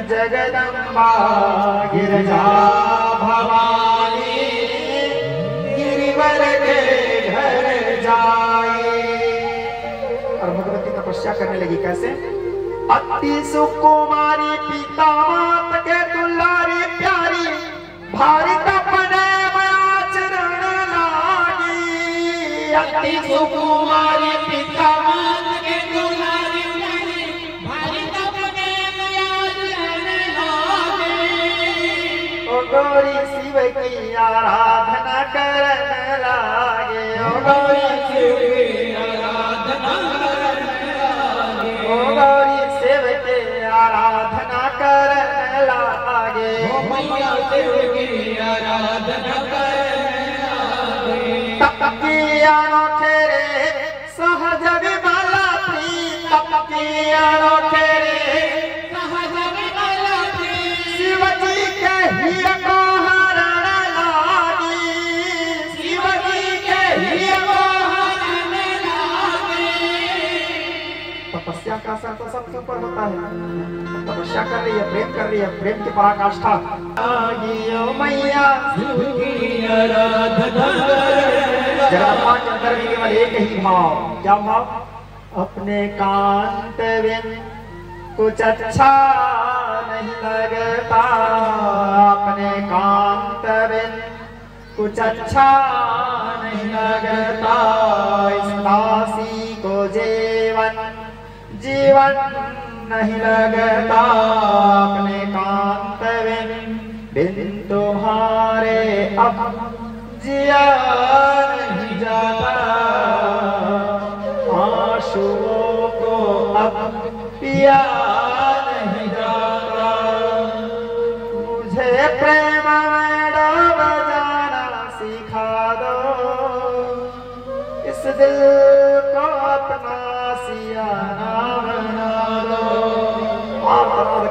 जगदम्बा गिरजा भवानी गिरिवर के घर जाए। और भगवती तपस्या करने लगी कैसे? अति सुकुमारी पिता मात के दुलारी प्यारी भारी तपने आचरण लागी। अति सुकुमारी पिता मात के दुलारी प्यारी भारी तपने आचरण लागी। ओ गौरी शिव की आराधना करने लागे। ओ गौरी शिव की आराधना करने लागे। ओ गौरी शिव की आराधना करने लागे। ओ मैया शिव की आराधना करने लागे। तप की अनोखे रे सहज विमला प्रीत। तप की अनोखे रे सहज विमला प्रीत। शिव जी के हिय को हरण लागी। शिव जी के हिय को हरण लागी। तपस्या का असर तो सबके ऊपर होता है। तपस्या कर रही है, प्रेम कर रही है, प्रेम की पराकाष्ठा। मैया जगदम्बा के अंदर भी केवल एक ही भाव। क्या भाव? अपने कांत बिन कुछ अच्छा नहीं लगता। अपने कांत बिन कुछ अच्छा नहीं लगता। इस दासी को जीवन नहीं लगता। अपने कांत बिन तुम्हारे अब जिया नहीं जाता। आंसुओं को अब पिया नहीं जाता। मुझे प्रेम में डूब जाना सिखा दो। इस दिल को अपना सियाना बना दो।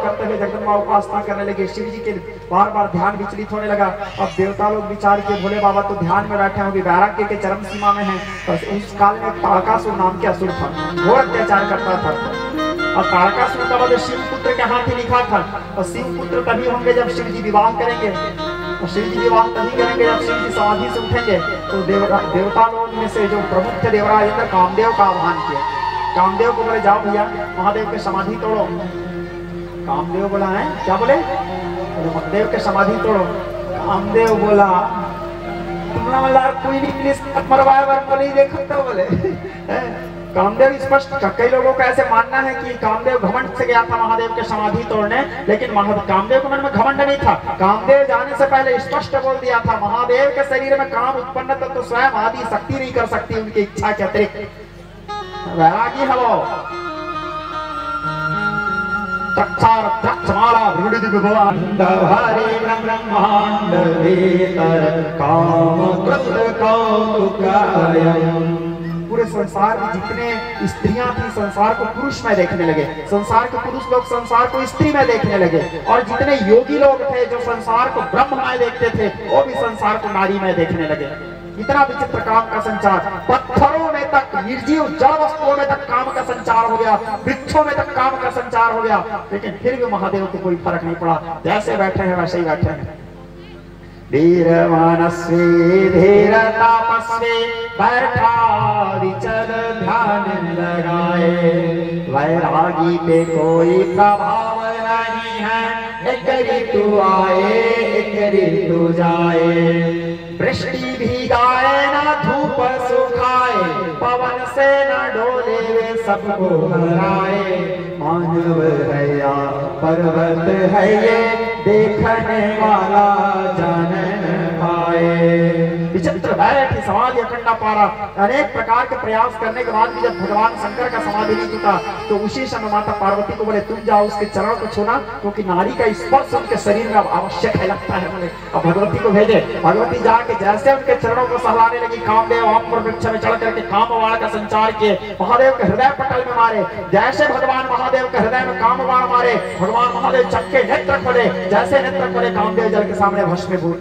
करते हुए जगदम्बा उपासना करने लगे। शिव जी के बार बार ध्यान विचलित होने लगा। अब देवता लोग विचार के भोले बाबा तो ध्यान में बैठे होंगे, वैराग्य के चरम सीमा में हैं। तो उस काल में तारकासुर नाम के असुर था, घोर अत्याचार करता था। और तारकासुर का वध शिव पुत्र के हाथ ही लिखा था। और शिव पुत्र तभी होंगे जब शिव जी विवाह करेंगे। और शिव जी विवाह तभी करेंगे जब शिव जी समाधि से उठेंगे। तो देवता लोग में से जो प्रमुख थे देवराज इंद्र, कामदेव का आह्वान किया। कामदेव को बोले जाओ भैया महादेव के समाधि तोड़ो। कामदेव बोला है क्या बोले? महादेव के समाधि तोड़ो। कामदेव बोला तुमने कोई नहीं पुलिस मरवाए बार बोले देखो तो बोले। कामदेव स्पष्ट, कई लोगों का ऐसे मानना है कि कामदेव घमंड से गया था महादेव के समाधि तोड़ने, लेकिन कामदेव के मन में घमंड नहीं था। कामदेव जाने से पहले स्पष्ट बोल दिया था महादेव के शरीर में काम उत्पन्न तो स्वयं आदि शक्ति नहीं कर सकती उनकी इच्छा के अतिरिक्त। वैरागी है वो। तक्षार तक्षमाला भृगुदि भवानंद हरे ब्रह्मांड भीतर काम कृत कौतुकायम। पूरे संसार में जितने स्त्रियां थी संसार को पुरुष में देखने लगे। संसार के पुरुष लोग संसार को स्त्री में देखने लगे। और जितने योगी लोग थे जो संसार को ब्रह्म में देखते थे वो भी संसार को नारी में देखने लगे। इतना विचित्र काम का संचार। पत्थरों में तक, निर्जीव जड़ वस्तुओं में तक काम का संचार हो गया, वृक्षों में तक काम का संचार हो गया। लेकिन फिर भी महादेव को कोई फर्क नहीं पड़ा। जैसे बैठे हैं वैसे ही बैठे हैं। धीर मनस्वी धीर तापस्वी बैठा विचल ध्यान लगाए। वैरागी पे कोई प्रभाव नहीं है। एक ऋतु आए एक ऋतु जाए। वृष्टि भीगाए ना धूप सुखाए। पवन से न डोले वे सबको हराए। मानव है या पर्वत है ये देखने वाला जान पाए। विचित्र बैठ समाधि अखंड पारा। अनेक प्रकार के प्रयास करने के बाद भी जब भगवान शंकर का समाधि नहीं टूटा तो उसी समय माता पार्वती को बोले तुम जाओ उसके चरण को छूना, क्योंकि नारी का स्पर्श उनके शरीर में आवश्यक है लगता है बोले। अब भगवती को भेजे। भगवती जाके जैसे उनके चरणों को सहलाने लगी, कामदेव आम पर वृक्ष में चढ़ करके कामवाण का संचार किए। महादेव के हृदय पटल में मारे। जैसे भगवान महादेव के हृदय में कामवाण मारे, भगवान महादेव चक्के नेत्र खोले। जैसे नेत्र खोले कामदेव जल के सामने भस्मीभूत।